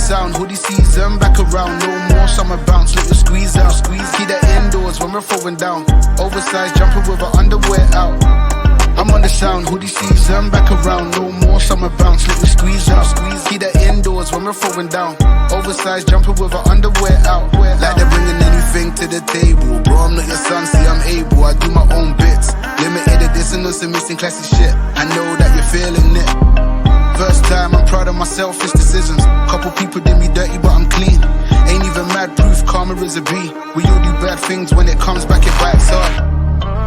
sound, hoodie season, back around, no more summer bounce, let you squeeze out, keep that indoors when we're throwing down, oversized jumper with our underwear out. I'm on the sound, hoodie season, back around, no more summer bounce, let you squeeze out, keep that indoors when we're throwing down, oversized jumper with our underwear out. Like they're bringing anything to the table, bro, I'm not your son, see I'm able, I do my own bits, limited edition, some missing classic shit, I know that you're feeling it. First time, I'm proud of my selfish decisions. Couple people did me dirty, but I'm clean. Ain't even mad proof, karma is a B. We all do bad things, when it comes back, it bites up.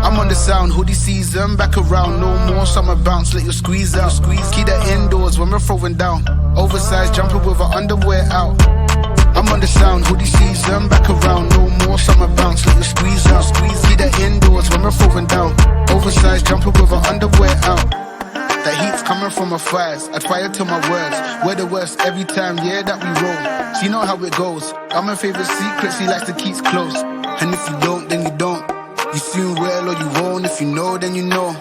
I'm on the sound, hoodie season, back around. No more summer bounce, let you squeeze out. Keep that indoors when we're throwing down. Oversized jumper with our underwear out. I'm on the sound, hoodie season, back around. No more summer bounce, let you squeeze out. Keep that indoors when we're throwing down. Oversized jumper with our underwear out. That heat's coming from my thighs, I try to tell my words. We're the worst every time, yeah, that we roll. So you know how it goes. I'm my favorite secrets, he likes to keep close. And if you don't, then you don't. You soon will or you won't. If you know, then you know.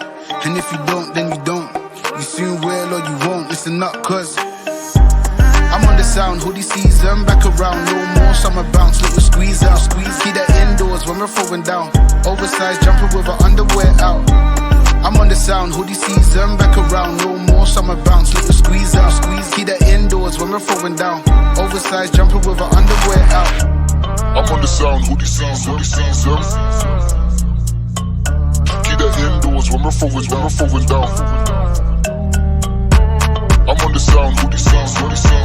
And if you don't, then you don't. You soon will or you won't. Listen up, cause I'm on the sound, hoodie season, back around. No more summer bounce, let you squeeze out. Keep that indoors when we're throwing down. Oversized jumper with our underwear out. I'm on the sound, hoodie season, back around. No more summer bounce, let you squeeze out. Keep that indoors when we're throwing down. Oversized jumper with our underwear out. I'm on the sound, hoodie season. Keep that indoors when we're throwing down. sound, hoodie sound, hoodie sound.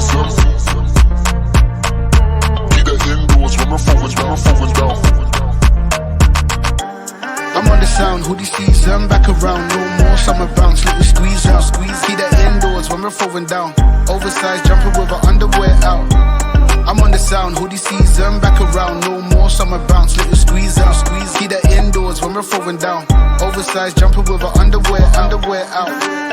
Keep that indoors when we're throwing down. I'm on the sound, hoodie season, back around, no more summer bounce, let me squeeze out, keep that indoors when we're throwing down, oversized jumper with our underwear out. I'm on the sound, hoodie season, back around, no more summer bounce, let me squeeze out, keep that indoors when we're throwing down, oversized jumper with our underwear out.